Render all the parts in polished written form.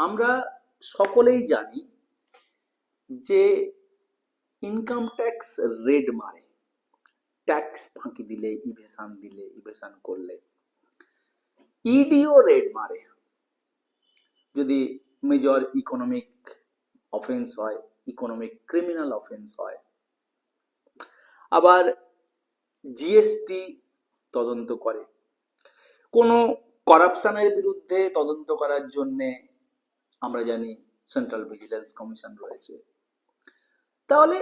আমরা সকলেই জানি যে ইনকাম ট্যাক্স রেড মারে, ট্যাক্স ফাঁকি দিলে, ইভেশন করলে। ইডিও রেড মারে যদি মেজর ইকোনমিক অফেন্স হয়, ইকোনমিক ক্রিমিনাল অফেন্স হয়। আবার জিএসটি তদন্ত করে, কোনো করাপশনের বিরুদ্ধে তদন্ত করার জন্যে আমরা জানি সেন্ট্রাল ভিজিলেন্স কমিশন রয়েছে। তাহলে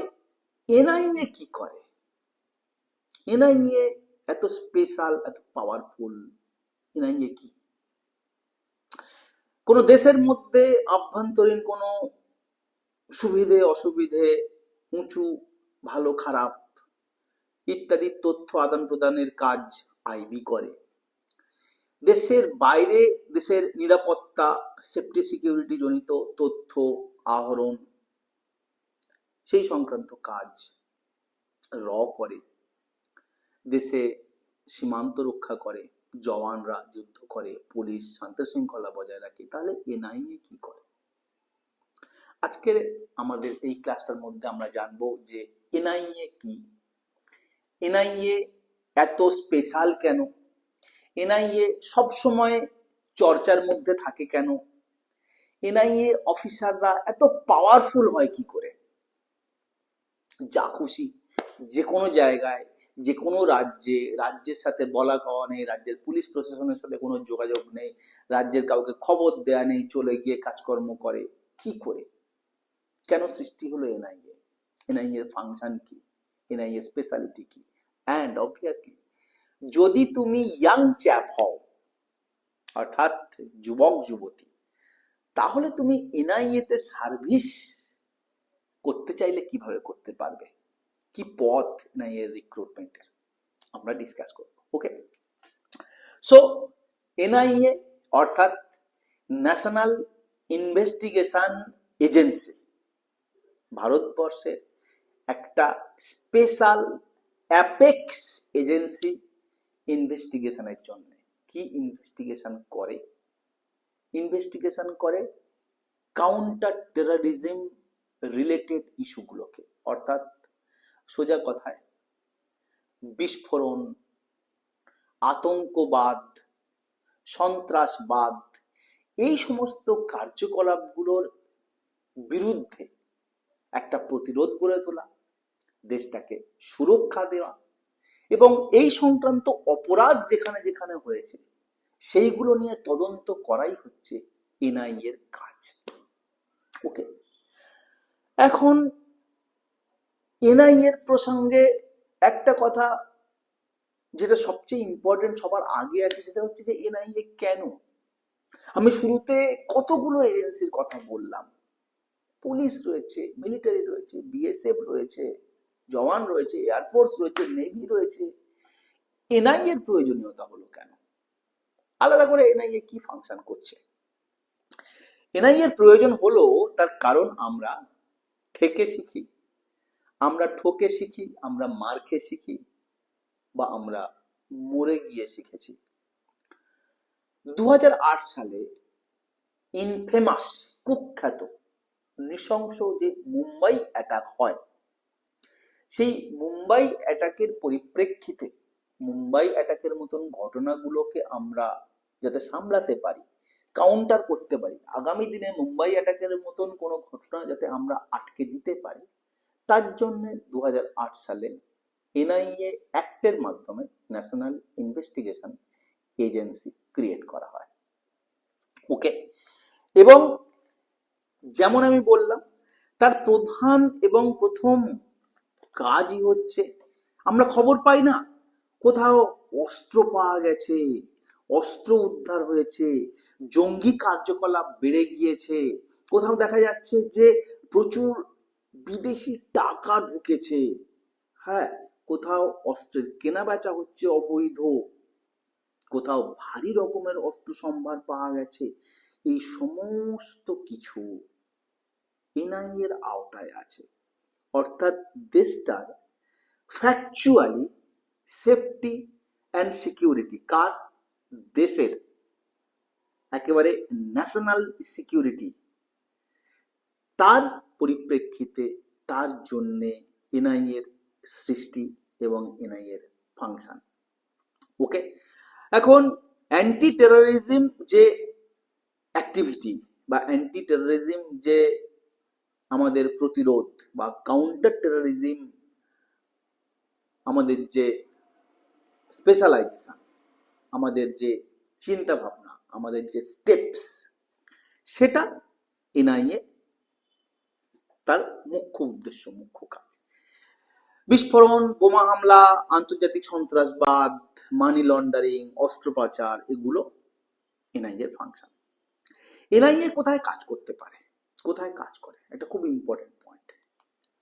এনআইএ কি করে? এনআইএ এত স্পেশাল, এত পাওয়ারফুল, এনআইএ কি? কোন দেশের মধ্যে আভ্যন্তরীণ কোনো সুবিধে অসুবিধে, উঁচু ভালো খারাপ ইত্যাদি তথ্য আদান প্রদানের কাজ আইবি করে। দেশের বাইরে দেশের নিরাপত্তা, সেফটি সিকিউরিটি জনিত তথ্য আহরণ, সেই সংক্রান্ত কাজ র করে। দেশে সীমান্ত রক্ষা করে, জওয়ানরা যুদ্ধ করে, পুলিশ শান্তি শৃঙ্খলা বজায় রাখে। তাহলে এনআইএ কি করে? আজকের আমাদের এই ক্লাসটার মধ্যে আমরা জানবো যে এনআইএ কি, এনআইএ এত স্পেশাল কেন, এনআইএ সবসময় চর্চার মধ্যে থাকে কেন, এনআইএ অফিসাররা এত পাওয়ারফুল হয় কি করে, যা খুশি যে কোনো জায়গায়, যে কোনো রাজ্যে, রাজ্যের সাথে বলা কওয়া নেই, রাজ্যের পুলিশ প্রশাসনের সাথে কোনো যোগাযোগ নেই, রাজ্যের কাউকে খবর দেয়া নেই, চলে গিয়ে কাজকর্ম করে কি করে? কেন সৃষ্টি হলো এনআইএ? এনআইএ এর ফাংশন কি? এনআইএ এর স্পেশালিটি কি? অ্যান্ড অবভিয়াসলি যদি তুমি ইয়াং চ্যাপ হও, অর্থাৎ যুবক যুবতী, তাহলে তুমি এনআইএ তে সার্ভিস করতে চাইলে কিভাবে করতে পারবে, কি পথ এনআইএ রিক্রুটমেন্টের, আমরা ডিসকাস করব। ওকে, সো এনআইএ অর্থাৎ ন্যাশনাল ইনভেস্টিগেশন এজেন্সি ভারতবর্ষের একটা স্পেশাল অ্যাপেক্স এজেন্সি ইনভেস্টিগেশনের জন্য। কি ইনভেস্টিগেশন করে? ইনভেস্টিগেশন করে কাউন্টার টেররিজম রিলেটেড ইস্যুগুলোকে, অর্থাৎ সোজা কথায় বিস্ফোরণ, আতঙ্কবাদ, সন্ত্রাসবাদ, এই সমস্ত কার্যকলাপগুলোর বিরুদ্ধে একটা প্রতিরোধ গড়ে তোলা, দেশটাকে সুরক্ষা দেওয়া, এবং এই সংক্রান্ত অপরাধ যেখানে যেখানে হয়েছে সেইগুলো নিয়ে তদন্ত করাই হচ্ছে এনআইএ এর কাজ। ওকে, এখন এনআইএ এর প্রসঙ্গে একটা কথা যেটা সবচেয়ে ইম্পর্টেন্ট, সবার আগে আছে, সেটা হচ্ছে যে এনআইএ কেন? আমি শুরুতে কতগুলো এজেন্সির কথা বললাম, পুলিশ রয়েছে, মিলিটারি রয়েছে, বিএসএফ রয়েছে, জওয়ান রয়েছে, এয়ারফোর্স রয়েছে, নেভি রয়েছে। এনআইএ এর প্রয়োজনীয়তা হলো কেন? আলাদা করে এনআইএ কি ফাংশন করছে? এনআইএ এর প্রয়োজন হলো তার কারণ আমরা ঠেকে শিখি, আমরা ঠকে শিখি, আমরা মার খেয়ে শিখি, বা আমরা মরে গিয়ে শিখেছি। 2008 সালে ইনফেমাস, কুখ্যাত, নৃশংস যে মুম্বাই অ্যাটাক হয়, সেই মুম্বাই অ্যাটাকের পরিপ্রেক্ষিতে মুম্বাই অ্যাটাকের মতন ঘটনাগুলোকে আমরা যাতে সামলাতে পারি, কাউন্টার করতে পারি, আগামী দিনে মুম্বাই অ্যাটাকের মতন কোনো ঘটনা যাতে আমরা আটকে দিতে পারি, তার জন্য 2008 সালে এনআইএ অ্যাক্টের মাধ্যমে ন্যাশনাল ইনভেস্টিগেশন এজেন্সি ক্রিয়েট করা হয়। ওকে, এবং যেমন আমি বললাম, তার প্রধান এবং প্রথম কাজই হচ্ছে, আমরা খবর পাই না কোথাও অস্ত্র পাওয়া গেছে, অস্ত্র উদ্ধার হয়েছে, জঙ্গি কার্যকলাপ বেড়ে গিয়েছে, কোথাও দেখা যাচ্ছে যে প্রচুর বিদেশি টাকা ঢুকেছে, হ্যাঁ, কোথাও অস্ত্রের কেনা বেচা হচ্ছে অবৈধ, কোথাও ভারী রকমের অস্ত্র সম্ভার পাওয়া গেছে, এই সমস্ত কিছু এনআইএ এর আওতায় আছে। অর্থাৎ দেশটার ফ্যাকচুয়ালি সেফটি অ্যান্ড সিকিউরিটি, কার? দেশের একেবারে ন্যাশনাল সিকিউরিটি, তার পরিপ্রেক্ষিতে তার জন্যে এনআইএ এর সৃষ্টি এবং এনআইএ এর ফাংশন। ওকে, এখন অ্যান্টি টেরোরিজম যে অ্যাক্টিভিটি বা অ্যান্টি টেরোরিজম যে আমাদের প্রতিরোধ বা কাউন্টার টেরোরিজম আমাদের যে স্পেশালাইজেশন, আমাদের যে চিন্তা ভাবনা, আমাদের যে স্টেপস, সেটা এনআইএ তার মুখ্য উদ্দেশ্য, মুখ্য কাজ। বিস্ফোরণ, বোমা হামলা, আন্তর্জাতিক সন্ত্রাসবাদ, মানি লন্ডারিং, অস্ত্র পাচার, এগুলো এনআইএ এর ফাংশন। এনআইএ কোথায় কাজ করতে পারে, কোথায় কাজ করে, একটা খুব ইম্পর্টেন্ট পয়েন্ট,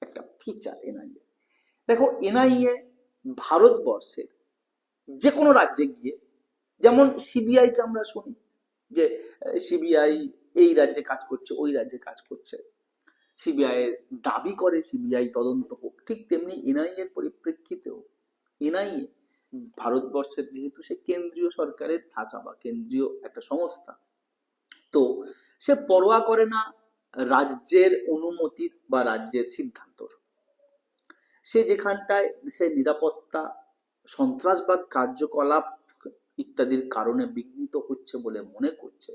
একটা ফিচার এনআইএ। দেখো, এনআইএ ভারতবর্ষের যে কোনো রাজ্যে গিয়ে, যেমন সিবিআই কে আমরা শুনি যে সিবিআই এই রাজ্যে কাজ করছে, ওই রাজ্যে কাজ করছে, সিবিআই এর দাবি করে সিবিআই তদন্ত হোক, ঠিক তেমনি এনআইএ এর পরিপ্রেক্ষিতেও এনআইএ ভারতবর্ষের যেহেতু সে কেন্দ্রীয় সরকারের থাকা বা কেন্দ্রীয় একটা সংস্থা, তো সে পরোয়া করে না রাজ্যের অনুমতির বা রাজ্যের সিদ্ধান্তর। সে যেখানটায় দেশের নিরাপত্তা, সন্ত্রাসবাদ কার্যকলাপ ইত্যাদির কারণে বিঘ্নিত হচ্ছে বলে মনে করছে,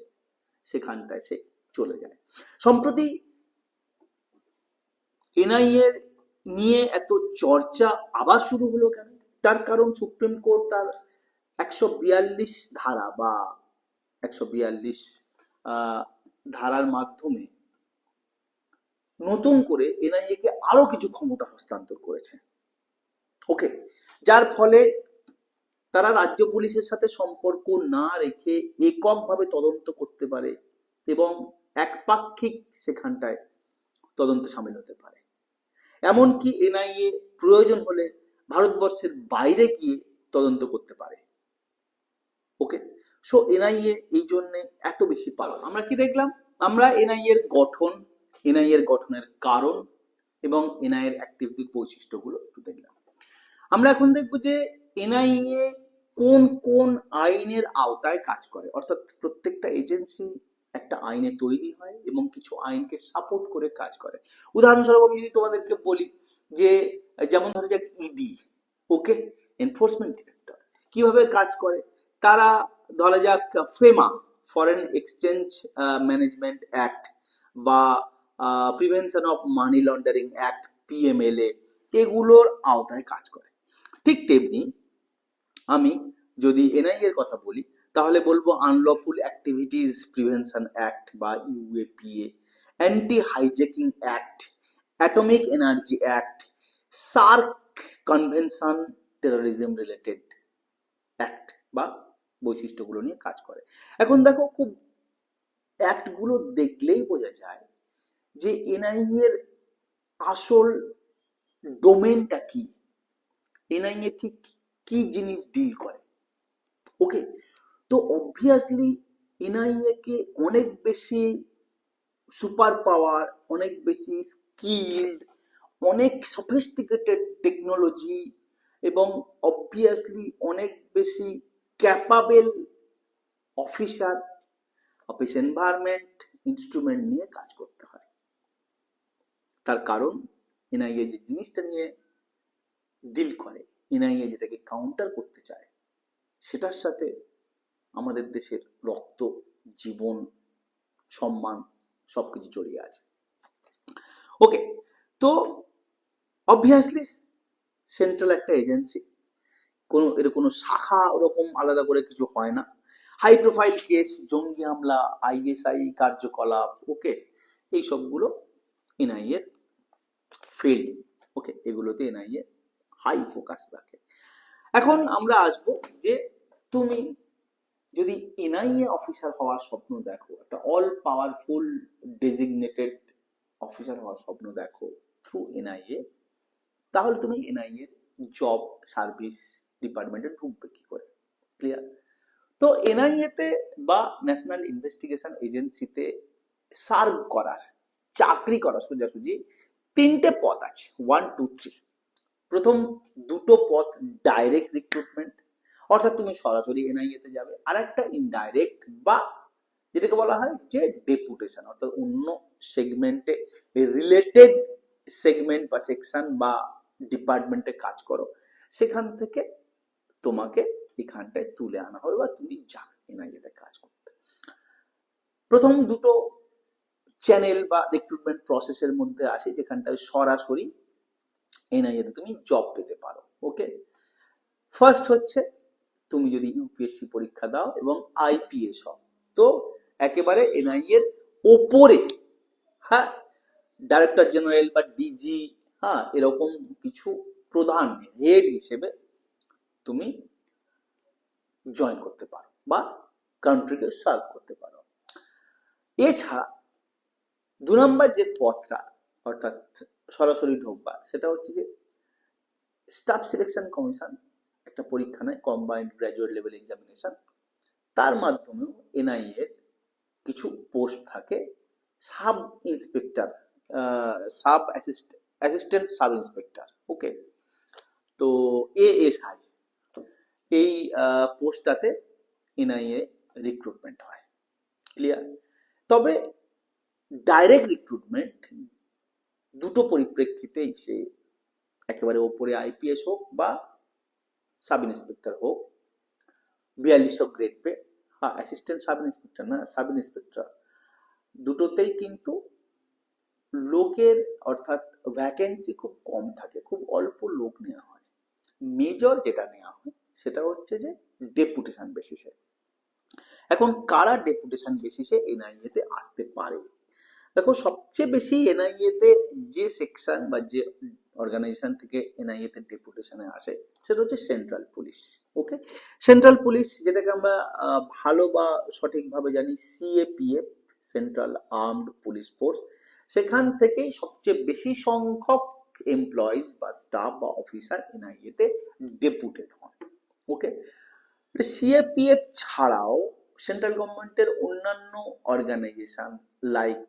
সেখানটায় সে চলে যায়। সম্প্রতি এনআইএ নিয়ে এত চর্চা আবার শুরু হলো কেন? তার কারণ সুপ্রিম কোর্ট তার 142 ধারা বা 142 ধারার মাধ্যমে নতুন করে এনআইএ কে আরো কিছু ক্ষমতা হস্তান্তর করেছে। ওকে, যার ফলে তারা রাজ্য পুলিশের সাথে সম্পর্ক না রেখে এককভাবে তদন্ত করতে পারে এবং একপাক্ষিক সেখানটায় তদন্তে সামিল হতে পারে। এমনকি এনআইএ প্রয়োজন হলে ভারতবর্ষের বাইরে গিয়ে তদন্ত করতে পারে। ওকে, সো এনআইএ এই জন্য এত বেশি পাওয়ার। আমরা কি দেখলাম? আমরা এনআইএ এর গঠন, এনআইএ এর গঠনের কারণ এবং এনআইএ এর অ্যাক্টিভিটির বৈশিষ্ট্যগুলো একটু দেখলাম। আমরা এখন দেখবো যে এনআইএ কোন কোন আইনের আওতায় কাজ করে, অর্থাৎ প্রত্যেকটা এজেন্সি একটা আইনে তৈরি হয় এবং কিছু আইনকে সাপোর্ট করে কাজ করে। উদাহরণস্বরূপ আমি যদি তোমাদেরকে বলি যে, যেমন ধরো যাক ইডি, ওকে, এনফোর্সমেন্ট ডিরেক্টর, কিভাবে কাজ করে? তারা ধরা যাক FEMA, foreign exchange management act বা prevention of money laundering act, PMLA, এগুলোর আওতায় কাজ করে। ঠিক তেমনি আমি যদি এনআইএ এর কথা বলি, তাহলে বলবো আনলফুল অ্যাক্টিভিটিস প্রিভেনশন অ্যাক্ট বা UAPA, anti hijacking act, atomic energy act, SAARC convention, terrorism related act বা বৈশিষ্ট্যগুলো নিয়ে কাজ করে। এখন দেখো, খুব অ্যাক্টগুলো দেখলেই বোঝা যায় যে এনআইএ এর আসল ডোমেনটা কি, এনআইএ ঠিক কি জিনিস ডিল করে। ওকে, তো অবভিয়াসলি এনআইএ কে অনেক বেশি সুপার পাওয়ার, অনেক বেশি স্কিল্ড, অনেক সফিস্টিকেটেড টেকনোলজি এবং অবভিয়াসলি অনেক বেশি capable officer, office environment, instrument নিয়ে কাজ করতে হয়। তার কারণ এনআইএ যে জিনিসটা নিয়ে ডিল করে, এনআইএ যেটাকে কাউন্টার করতে চায়, সেটার সাথে আমাদের দেশের রক্ত, জীবন, সম্মান সবকিছু জড়িয়ে আছে। ওকে, তো অবভিয়াসলি সেন্ট্রাল একটা এজেন্সি, এর কোনো শাখা ওরকম আলাদা করে কিছু হয় না। হাই প্রোফাইল কেস, জঙ্গি হামলা, আইএসআই কার্যকলাপ, ওকে, এই সবগুলো এনআইএ ফিল্ড। ওকে, এগুলোতে এনআইএ হাই ফোকাস রাখে। এখন আমরা আসবো যে তুমি যদি এনআইএ অফিসার হওয়ার স্বপ্ন দেখো, একটা অল পাওয়ারফুল ডেজিগনেটেড অফিসার হওয়ার স্বপ্ন দেখো থ্রু এনআইএ, তাহলে তুমি এনআইএ জব সার্ভিস ডিপার্টমেন্টে ঢুকবে কি করে? ক্লিয়ার? তো এনআইএ তে বা ন্যাশনাল ইনভেস্টিগেশন এজেন্সিতে সার্ভ করার, চাকরি করার সোজাসুজি তিনটে পথ আছে, 1, 2, 3। প্রথম দুটো পথ ডাইরেক্ট রিক্রুটমেন্ট, অর্থাৎ তুমি সরাসরি এনআইএ তে যাবে, আর একটা ইনডাইরেক্ট বা যেটাকে বলা হয় যে ডেপুটেশন, অর্থাৎ অন্য সেগমেন্টে রিলেটেড সেগমেন্ট বা সেকশন বা ডিপার্টমেন্টে কাজ করো, সেখান থেকে তোমাকে এখানটায় তুলে আনা হবে বা তুমি যাবে এনআইএতে কাজ করতে। প্রথম দুটো চ্যানেল বা রিক্রুটমেন্ট প্রসেসের মধ্যে আসে, যেখানটায় সরাসরি এনআইএতে তুমি জব পেতে পারো। ওকে, ফার্স্ট হচ্ছে তুমি যদি ইউপিএসসি পরীক্ষা দাও এবং আইপিএস হও, তো একেবারে এনআইএর ওপরে, হ্যাঁ, ডাইরেক্টর জেনারেল বা ডিজি, হ্যাঁ, এরকম কিছু প্রধান হেড হিসেবে তুমি জয়েন করতে পারো বা কান্ট্রিকে সার্ভ করতে পারো। এছাড়া 2 নম্বর যে পথটা, অর্থাৎ সরাসরি ঢোকবা, সেটা হচ্ছে যে স্টাফ সিলেকশন কমিশন একটা পরীক্ষা নেয়, কম্বাইন্ড গ্র্যাজুয়েট লেভেল এক্সামিনেশন, তার মাধ্যমেও এনআইএ এর কিছু পোস্ট থাকে, sub inspector, sub assistant sub inspector, okay, তো এএসআই, এই পোস্টটাতে এনআইএ রিক্রুটমেন্ট হয়। ক্লিয়ার? তবে ডাইরেক্ট রিক্রুটমেন্ট দুটো পরিপ্রেক্ষিতেই, সে একেবারে ওপরে আইপিএস হোক বা সাব ইন্সপেক্টর হোক, 4200 গ্রেড পে, হ্যাঁ, অ্যাসিস্ট্যান্ট সাব ইন্সপেক্টর না, সাব ইন্সপেক্টর, দুটোতেই কিন্তু লোকের, অর্থাৎ ভ্যাকেন্সি খুব কম থাকে, খুব অল্প লোক নেওয়া হয়। মেজর যেটা নেওয়া হয় সেটা হচ্ছে যে ডেপুটেশন বেসিসে। এখন কারা ডেপুটেশন বেসিসে এনআইএতে আসতে পারে? দেখো, সবচেয়ে বেশি এনআইএতে যে সেকশন বা যে অর্গানাইজেশন থেকে এনআইএতে ডেপুটেশনে আসে সেটা হচ্ছে সেন্ট্রাল পুলিশ। ওকে, সেন্ট্রাল পুলিশ, যেটাকে আমরা ভালো বা সঠিকভাবে জানি CAPF, central armed police force, সেখান থেকেই সবচেয়ে বেশি সংখ্যক এমপ্লয়িজ বা স্টাফ বা অফিসার এনআইএতে ডেপুটেড হন। ওকে, সিএপিএফ ছাড়াও সেন্ট্রাল গভর্নমেন্টের অন্যান্য organisation like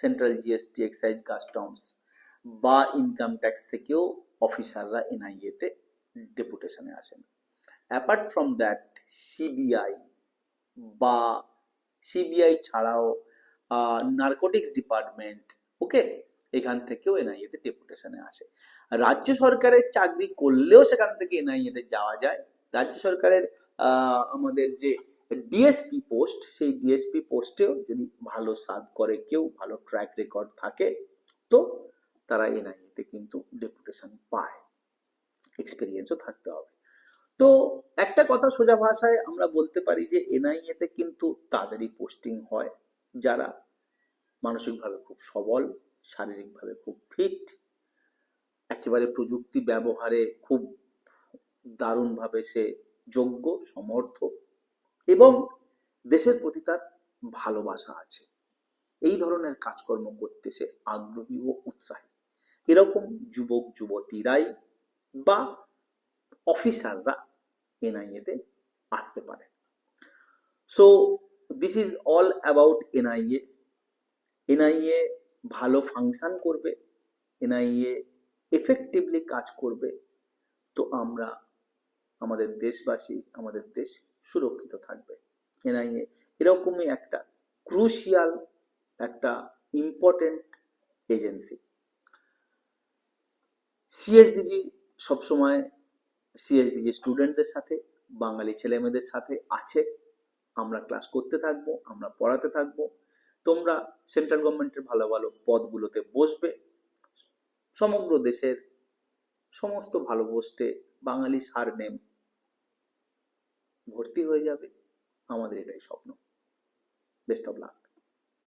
central GST, excise, customs বা ইনকাম ট্যাক্স থেকেও অফিসাররা এনআইএতে ডেপুটেশনে আসেন। অ্যাপার্ট ফ্রম দ্যাট, সিবিআই বা সিবিআই ছাড়াও নার্কোটিক্স ডিপার্টমেন্ট, ওকে, এখান থেকেও এনআইএতে ডেপুটেশনে আসে। রাজ্য সরকারের চাকরি করলেও সেখান থেকে এনআইএতে যাওয়া যায়। রাজ্য সরকারের আমাদের যে ডিএসপি পোস্ট, সেই ডিএসপি পোস্টেও যদি ভালো সার্ভ করে কেউ, ভালো ট্র্যাক রেকর্ড থাকে, তো তারা এনআইএতে কিন্তু ডেপুটেশন পায়, এক্সপিরিয়েন্সও থাকতে হবে। তো একটা কথা সোজা ভাষায় আমরা বলতে পারি যে এনআইএতে কিন্তু তাদেরই পোস্টিং হয় যারা মানসিকভাবে খুব সবল, শারীরিকভাবে খুব ফিট, একেবারে প্রযুক্তি ব্যবহারে খুব দারুণভাবে সে যোগ্য, সমর্থ এবং দেশের প্রতি তার ভালোবাসা আছে। এই ধরনের কাজকর্ম করতে সে আগ্রহী ও উৎসাহী, এরকম যুবক যুবতীরাই বা অফিসাররা এনআইএতে আসতে পারে। So this is all about NIA. NIA ভালো ফাংশন করবে, এনআইএ এফেক্টিভলি কাজ করবে, তো আমরা, আমাদের দেশবাসী, আমাদের দেশ সুরক্ষিত থাকবে। এনআইএ এরকমই একটা ক্রুশিয়াল, একটা ইম্পর্টেন্ট এজেন্সি। সিএসডিজি সবসময় সিএসডিজি স্টুডেন্টদের সাথে, বাঙালি ছেলেমেয়েদের সাথে আছে। আমরা ক্লাস করতে থাকবো, আমরা পড়াতে থাকবো, তোমরা সেন্ট্রাল গভর্নমেন্টের ভালো ভালো পদগুলোতে বসবে, সমগ্র দেশের সমস্ত ভালো পোস্টে বাঙালি সারনেম ভর্তি হয়ে যাবে। আমাদের এটাই স্বপ্ন। Best of luck.